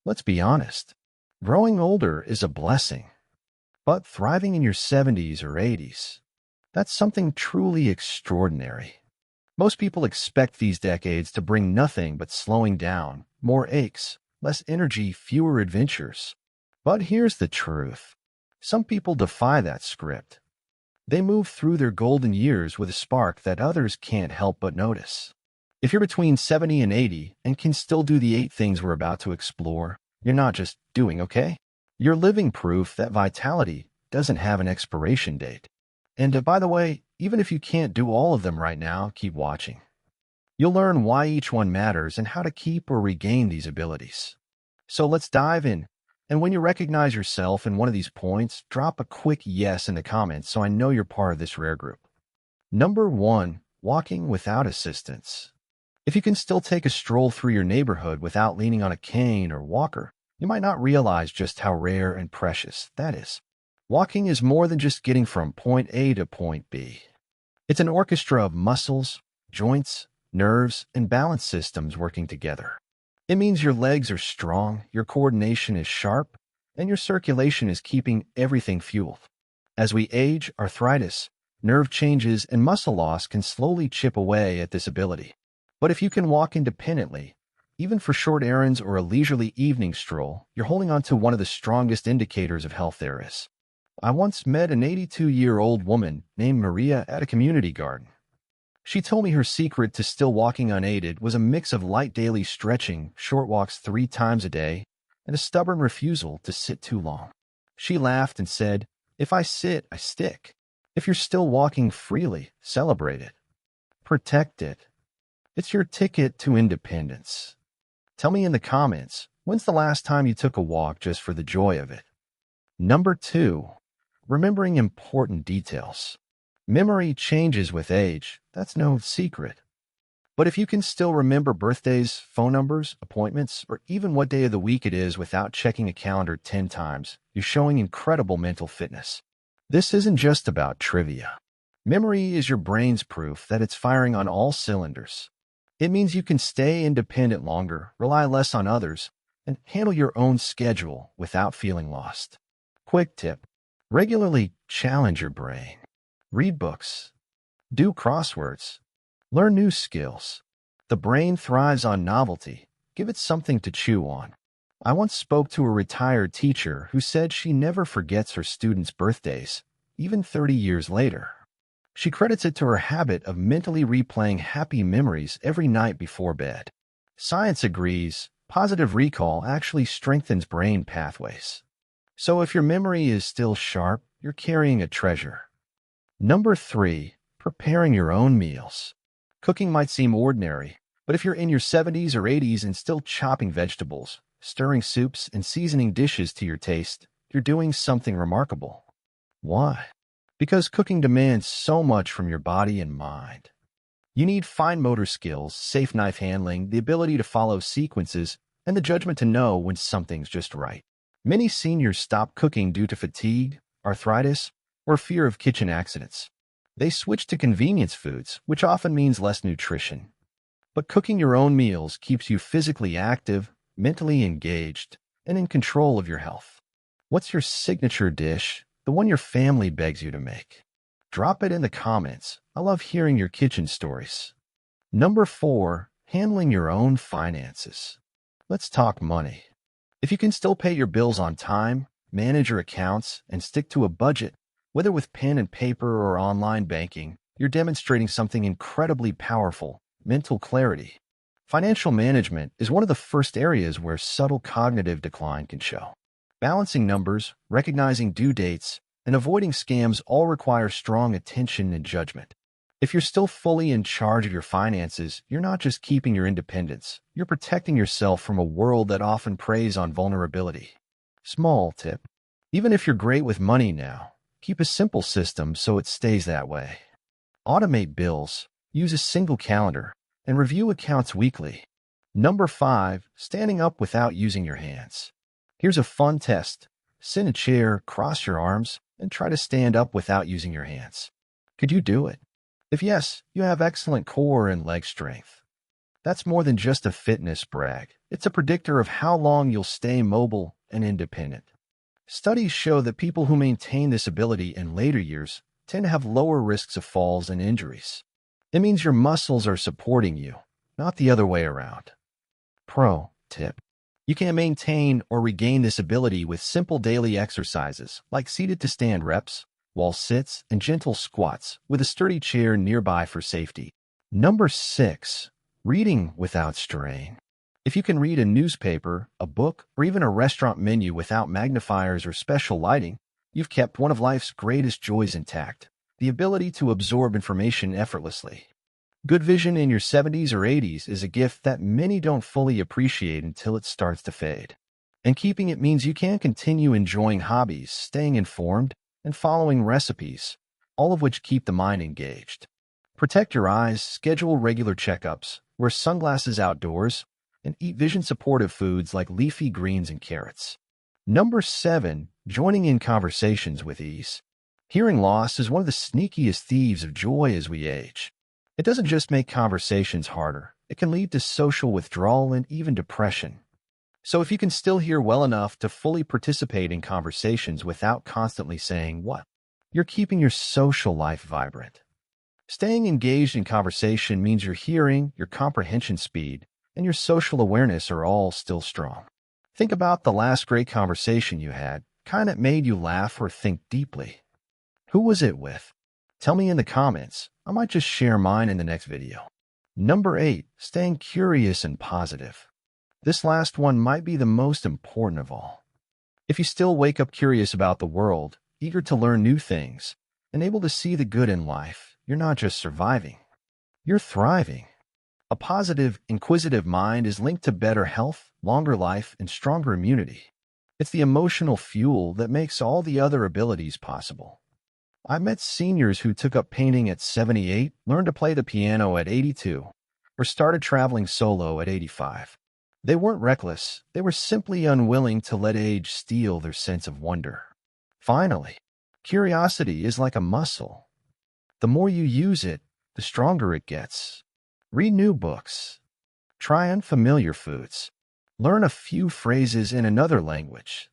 Let's be honest. Growing older is a blessing, but thriving in your 70s or 80s, that's something truly extraordinary. Most people expect these decades to bring nothing but slowing down, more aches, less energy, fewer adventures. But here's the truth. Some people defy that script. They move through their golden years with a spark that others can't help but notice. If you're between 70 and 80 and can still do the 8 things we're about to explore, you're not just doing okay. You're living proof that vitality doesn't have an expiration date. And by the way, even if you can't do all of them right now, keep watching. You'll learn why each one matters and how to keep or regain these abilities. So let's dive in. And when you recognize yourself in one of these points, drop a quick yes in the comments so I know you're part of this rare group. Number 1, walking without assistance. If you can still take a stroll through your neighborhood without leaning on a cane or walker, you might not realize just how rare and precious that is. Walking is more than just getting from point A to point B. It's an orchestra of muscles, joints, nerves, and balance systems working together. It means your legs are strong, your coordination is sharp, and your circulation is keeping everything fueled. As we age, arthritis, nerve changes, and muscle loss can slowly chip away at this ability. But if you can walk independently, even for short errands or a leisurely evening stroll, you're holding on to one of the strongest indicators of health there is. I once met an 82-year-old woman named Maria at a community garden. She told me her secret to still walking unaided was a mix of light daily stretching, short walks 3 times a day, and a stubborn refusal to sit too long. She laughed and said, "If I sit, I stick. If you're still walking freely, celebrate it. Protect it. It's your ticket to independence." Tell me in the comments, when's the last time you took a walk just for the joy of it? Number 2, remembering important details. Memory changes with age, that's no secret. But if you can still remember birthdays, phone numbers, appointments, or even what day of the week it is without checking a calendar 10 times, you're showing incredible mental fitness. This isn't just about trivia. Memory is your brain's proof that it's firing on all cylinders. It means you can stay independent longer, rely less on others, and handle your own schedule without feeling lost. Quick tip: regularly challenge your brain. Read books. Do crosswords. Learn new skills. The brain thrives on novelty. Give it something to chew on. I once spoke to a retired teacher who said she never forgets her students' birthdays, even 30 years later. She credits it to her habit of mentally replaying happy memories every night before bed. Science agrees, positive recall actually strengthens brain pathways. So if your memory is still sharp, you're carrying a treasure. Number 3, preparing your own meals. Cooking might seem ordinary, but if you're in your 70s or 80s and still chopping vegetables, stirring soups, and seasoning dishes to your taste, you're doing something remarkable. Why? Because cooking demands so much from your body and mind. You need fine motor skills, safe knife handling, the ability to follow sequences, and the judgment to know when something's just right. Many seniors stop cooking due to fatigue, arthritis, or fear of kitchen accidents. They switch to convenience foods, which often means less nutrition. But cooking your own meals keeps you physically active, mentally engaged, and in control of your health. What's your signature dish, the one your family begs you to make? Drop it in the comments. I love hearing your kitchen stories. Number 4, handling your own finances. Let's talk money. If you can still pay your bills on time, manage your accounts, and stick to a budget, whether with pen and paper or online banking, you're demonstrating something incredibly powerful: mental clarity. Financial management is one of the first areas where subtle cognitive decline can show. Balancing numbers, recognizing due dates, and avoiding scams all require strong attention and judgment. If you're still fully in charge of your finances, you're not just keeping your independence, you're protecting yourself from a world that often preys on vulnerability. Small tip: even if you're great with money now, keep a simple system so it stays that way. Automate bills, use a single calendar, and review accounts weekly. Number 5, standing up without using your hands. Here's a fun test. Sit in a chair, cross your arms, and try to stand up without using your hands. Could you do it? If yes, you have excellent core and leg strength. That's more than just a fitness brag. It's a predictor of how long you'll stay mobile and independent. Studies show that people who maintain this ability in later years tend to have lower risks of falls and injuries. It means your muscles are supporting you, not the other way around. Pro tip: you can maintain or regain this ability with simple daily exercises like seated to stand reps, wall sits, and gentle squats with a sturdy chair nearby for safety. Number 6. Reading without strain. If you can read a newspaper, a book, or even a restaurant menu without magnifiers or special lighting, you've kept one of life's greatest joys intact: the ability to absorb information effortlessly. Good vision in your 70s or 80s is a gift that many don't fully appreciate until it starts to fade. And keeping it means you can continue enjoying hobbies, staying informed, and following recipes, all of which keep the mind engaged. Protect your eyes, schedule regular checkups, wear sunglasses outdoors, and eat vision-supportive foods like leafy greens and carrots. Number 7. Joining in conversations with ease. Hearing loss is one of the sneakiest thieves of joy as we age. It doesn't just make conversations harder, it can lead to social withdrawal and even depression. So if you can still hear well enough to fully participate in conversations without constantly saying what, you're keeping your social life vibrant. Staying engaged in conversation means your hearing, your comprehension speed, and your social awareness are all still strong. Think about the last great conversation you had, kind that made you laugh or think deeply. Who was it with? Tell me in the comments. I might just share mine in the next video. Number 8. Staying curious and positive. This last one might be the most important of all. If you still wake up curious about the world, eager to learn new things, and able to see the good in life, you're not just surviving, you're thriving. A positive, inquisitive mind is linked to better health, longer life, and stronger immunity. It's the emotional fuel that makes all the other abilities possible. I met seniors who took up painting at 78, learned to play the piano at 82, or started traveling solo at 85. They weren't reckless, they were simply unwilling to let age steal their sense of wonder. Finally, curiosity is like a muscle. The more you use it, the stronger it gets. Read new books. Try unfamiliar foods. Learn a few phrases in another language.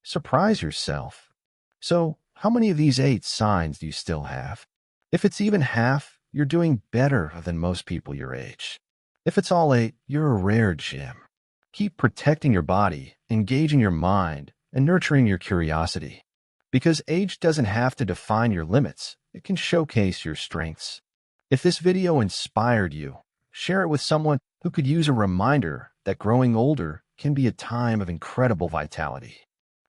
Surprise yourself. So, how many of these 8 signs do you still have? If it's even half, you're doing better than most people your age. If it's all 8, you're a rare gem. Keep protecting your body, engaging your mind, and nurturing your curiosity. Because age doesn't have to define your limits, it can showcase your strengths. If this video inspired you, share it with someone who could use a reminder that growing older can be a time of incredible vitality.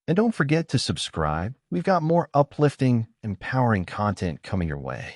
And don't forget to subscribe. We've got more uplifting, empowering content coming your way.